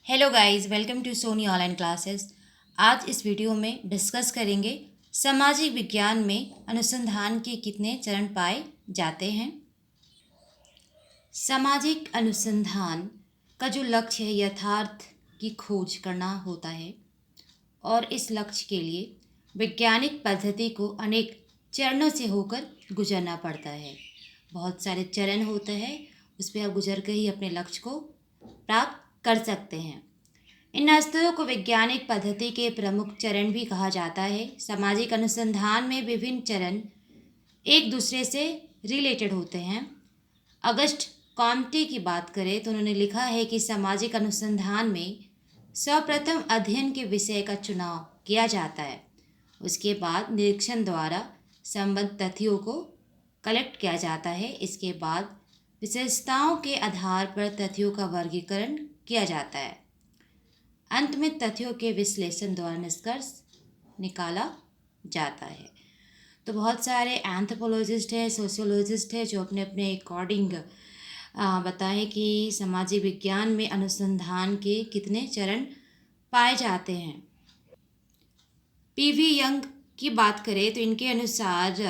Hello guys, welcome to Soni online classes. आज इस video में डिस्कस करेंगे सामाजिक विज्ञान में अनुसंधान के कितने चरण पाए जाते हैं। सामाजिक अनुसंधान का जो लक्ष्य है यथार्थ की खोज करना होता है और इस लक्ष्य के लिए वैज्ञानिक पद्धति को अनेक चरणों से होकर गुजरना पड़ता है। बहुत सारे चरण होते हैं, उस पर आप गुजर कर ही अपने लक्ष्य को प्राप्त कर सकते हैं। इन स्तरों को वैज्ञानिक पद्धति के प्रमुख चरण भी कहा जाता है। सामाजिक अनुसंधान में विभिन्न चरण एक दूसरे से रिलेटेड होते हैं। अगस्ट कॉम्टे की बात करें तो उन्होंने लिखा है कि सामाजिक अनुसंधान में सर्वप्रथम अध्ययन के विषय का चुनाव किया जाता है। उसके बाद निरीक्षण द्वारा संबद्ध तथ्यों को कलेक्ट किया जाता है। इसके बाद विशेषताओं के आधार पर तथ्यों का वर्गीकरण किया जाता है। अंत में तथ्यों के विश्लेषण द्वारा निष्कर्ष निकाला जाता है। तो बहुत सारे एंथ्रोपोलॉजिस्ट हैं, सोशियोलॉजिस्ट हैं जो अपने अपने अकॉर्डिंग बताएं कि सामाजिक विज्ञान में अनुसंधान के कितने चरण पाए जाते हैं। पीवी यंग की बात करें तो इनके अनुसार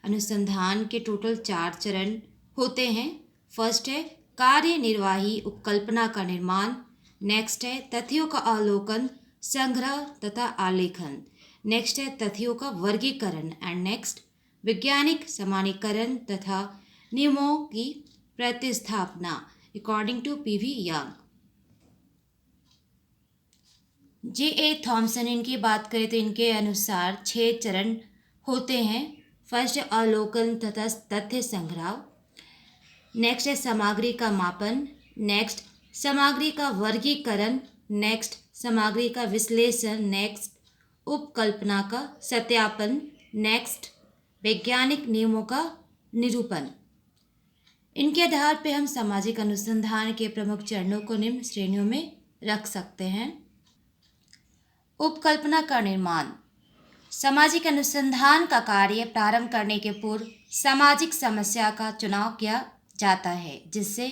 अनुसंधान के टोटल 4 चरण होते हैं। फर्स्ट है कार्यनिर्वाही उपकल्पना का निर्माण। नेक्स्ट है तथ्यों का अवलोकन, संग्रह तथा आलेखन। नेक्स्ट है तथ्यों का वर्गीकरण एंड नेक्स्ट वैज्ञानिक सामान्यीकरण तथा नियमों की प्रतिस्थापना according to P V Young. J A Thomson इनकी बात करें तो इनके अनुसार 6 चरण होते हैं। फर्स्ट है अवलोकन तथा तथ्य संग्रह। नेक्स्ट है सामग्री का मापन। नेक्स्ट सामग्री का वर्गीकरण। नेक्स्ट सामग्री का विश्लेषण। नेक्स्ट उपकल्पना का सत्यापन। नेक्स्ट वैज्ञानिक नियमों का निरूपण। इनके आधार पर हम सामाजिक अनुसंधान के प्रमुख चरणों को निम्न श्रेणियों में रख सकते हैं। उपकल्पना का निर्माण। सामाजिक अनुसंधान का कार्य प्रारंभ करने के पूर्व सामाजिक समस्या का चुनाव किया जाता है जिससे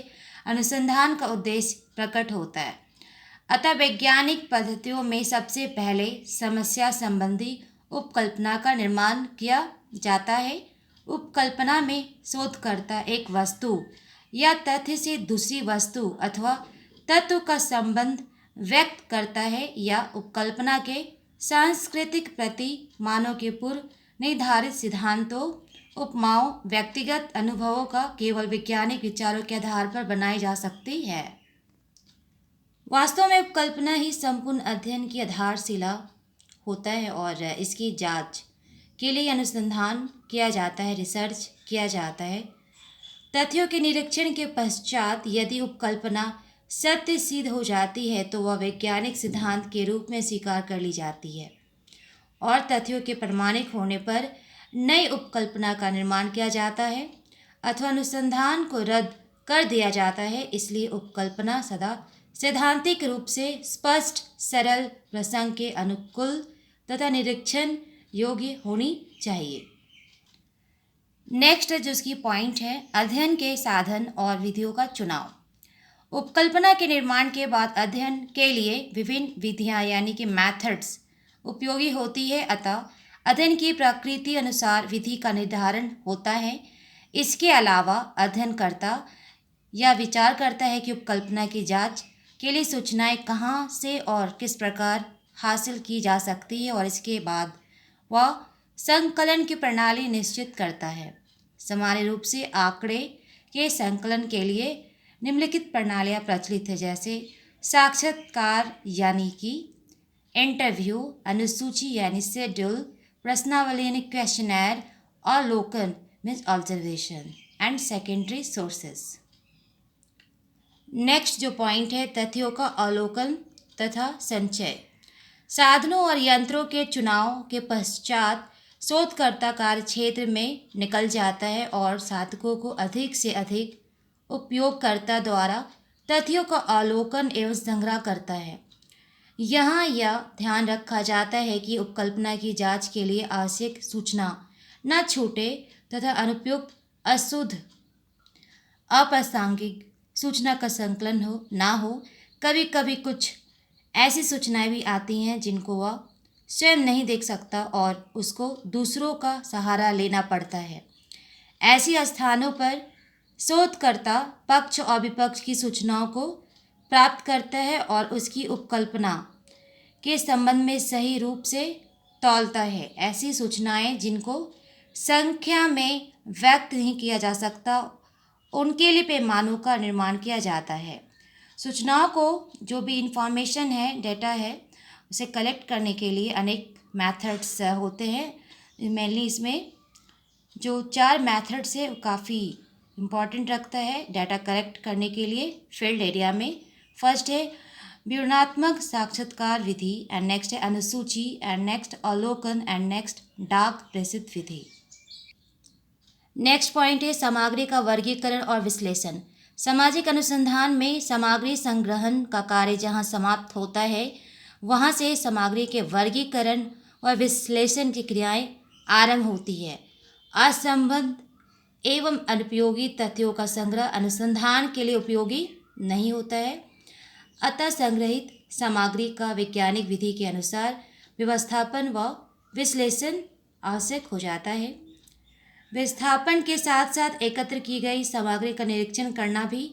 अनुसंधान का उद्देश्य प्रकट होता है। अतः वैज्ञानिक पद्धतियों में सबसे पहले समस्या संबंधी उपकल्पना का निर्माण किया जाता है। उपकल्पना में शोधकर्ता एक वस्तु या तथ्य से दूसरी वस्तु अथवा तत्व का संबंध व्यक्त करता है या उपकल्पना के सांस्कृतिक प्रतिमानों के पूर्व निर्धारित सिद्धांतों, उपमाओं, व्यक्तिगत अनुभवों का केवल वैज्ञानिक विचारों के आधार पर बनाई जा सकती है। वास्तव में उपकल्पना ही संपूर्ण अध्ययन की आधारशिला होता है और इसकी जांच के लिए अनुसंधान किया जाता है, रिसर्च किया जाता है। तथ्यों के निरीक्षण के पश्चात यदि उपकल्पना सत्य सिद्ध हो जाती है तो वह वैज्ञानिक सिद्धांत के रूप में स्वीकार कर ली जाती है और तथ्यों के प्रमाणिक होने पर नई उपकल्पना का निर्माण किया जाता है अथवा अनुसंधान को रद्द कर दिया जाता है। इसलिए उपकल्पना सदा सैद्धांतिक रूप से स्पष्ट, सरल, प्रसंग के अनुकूल तथा निरीक्षण योग्य होनी चाहिए। नेक्स्ट जो उसकी पॉइंट है अध्ययन के साधन और विधियों का चुनाव। उपकल्पना के निर्माण के बाद अध्ययन के लिए विभिन्न विधियां यानी कि मेथड्स उपयोगी होती है। अतः अध्ययन की प्रकृति अनुसार विधि का निर्धारण होता है। इसके अलावा अध्ययनकर्ता या विचार करता है कि उपकल्पना की जांच के लिए सूचनाएं कहाँ से और किस प्रकार हासिल की जा सकती है और इसके बाद वह संकलन की प्रणाली निश्चित करता है। सामान्य रूप से आंकड़े के संकलन के लिए निम्नलिखित प्रणालियाँ प्रचलित है जैसे साक्षात्कार यानी कि इंटरव्यू, अनुसूची यानी शेड्यूल, प्रश्नावली यानी क्वेश्चनर, अवलोकन means observation and secondary sources. Next जो पॉइंट है तथ्यों का अवलोकन तथा संचय। साधनों और यंत्रों के चुनाव के पश्चात शोधकर्ता कार्य क्षेत्र में निकल जाता है और साधकों को अधिक से अधिक उपयोगकर्ता द्वारा तथ्यों का अवलोकन एवं संग्रह करता है। यहाँ यह ध्यान रखा जाता है कि उपकल्पना की जांच के लिए आवश्यक सूचना न छूटे तथा अनुपयुक्त, अशुद्ध, अप्रासंगिक सूचना का संकलन ना हो। कभी कभी कुछ ऐसी सूचनाएं भी आती हैं जिनको वह स्वयं नहीं देख सकता और उसको दूसरों का सहारा लेना पड़ता है। ऐसी स्थानों पर शोधकर्ता पक्ष और विपक्ष की सूचनाओं को प्राप्त करता है और उसकी उपकल्पना के संबंध में सही रूप से तौलता है। ऐसी सूचनाएं जिनको संख्या में व्यक्त नहीं किया जा सकता, उनके लिए पैमानों का निर्माण किया जाता है। सूचनाओं को जो भी इंफॉर्मेशन है, डेटा है, उसे कलेक्ट करने के लिए अनेक मेथड्स होते हैं। मेनली इसमें जो 4 मेथड्स है वो काफ़ी इम्पॉर्टेंट रखता है डाटा कलेक्ट करने के लिए फील्ड एरिया में। फर्स्ट है विवरणात्मक साक्षात्कार विधि, एंड नेक्स्ट है अनुसूची, एंड नेक्स्ट अवलोकन, एंड नेक्स्ट डाक प्रेषित विधि। नेक्स्ट पॉइंट है सामग्री का वर्गीकरण और विश्लेषण। सामाजिक अनुसंधान में सामग्री संग्रहण का कार्य जहाँ समाप्त होता है, वहाँ से सामग्री के वर्गीकरण और विश्लेषण की क्रियाएं आरंभ होती है। असंबद्ध एवं अनुपयोगी तथ्यों का संग्रह अनुसंधान के लिए उपयोगी नहीं होता है। अतः संग्रहित सामग्री का वैज्ञानिक विधि के अनुसार व्यवस्थापन व विश्लेषण आवश्यक हो जाता है। व्यवस्थापन के साथ साथ एकत्र की गई सामग्री का निरीक्षण करना भी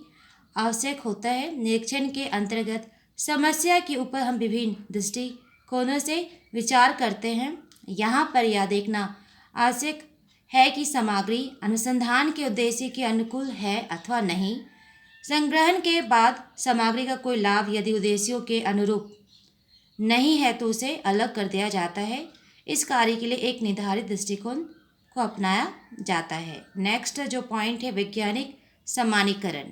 आवश्यक होता है। निरीक्षण के अंतर्गत समस्या के ऊपर हम विभिन्न दृष्टिकोणों से विचार करते हैं। यहाँ पर यह देखना आवश्यक है कि सामग्री अनुसंधान के उद्देश्य के अनुकूल है अथवा नहीं। संग्रहण के बाद सामग्री का कोई लाभ यदि उद्देश्यों के अनुरूप नहीं है तो उसे अलग कर दिया जाता है। इस कार्य के लिए एक निर्धारित दृष्टिकोण को अपनाया जाता है। नेक्स्ट जो पॉइंट है वैज्ञानिक सामान्यीकरण।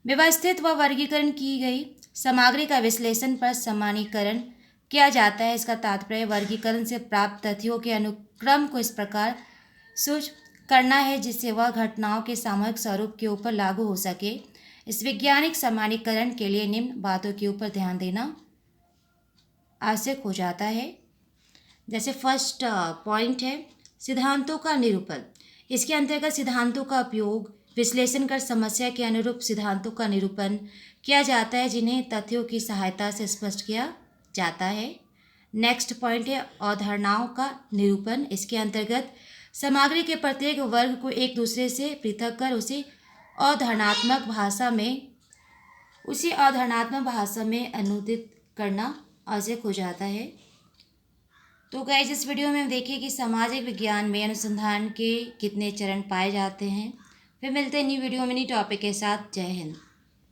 व्यवस्थित व वर्गीकरण की गई सामग्री का विश्लेषण पर सामान्यीकरण किया जाता है। इसका तात्पर्य वर्गीकरण से प्राप्त तथ्यों के अनुक्रम को इस प्रकार सूच करना है जिससे वह घटनाओं के सामूहिक स्वरूप के ऊपर लागू हो सके। इस वैज्ञानिक सामान्यीकरण के लिए निम्न बातों के ऊपर ध्यान देना आवश्यक हो जाता है। जैसे फर्स्ट पॉइंट है सिद्धांतों का निरूपण। इसके अंतर्गत सिद्धांतों का उपयोग विश्लेषण कर समस्या के अनुरूप सिद्धांतों का निरूपण किया जाता है जिन्हें तथ्यों की सहायता से स्पष्ट किया जाता है। नेक्स्ट पॉइंट है अवधारणाओं का निरूपण। इसके अंतर्गत सामग्री के प्रत्येक वर्ग को एक दूसरे से पृथक कर उसी अवधारणात्मक भाषा में अनुदित करना आवश्यक हो जाता है। तो गाइस इस वीडियो में हम देखें कि सामाजिक विज्ञान में अनुसंधान के कितने चरण पाए जाते हैं। फिर मिलते हैं न्यू वीडियो में न्यू टॉपिक के साथ। जय हिंद।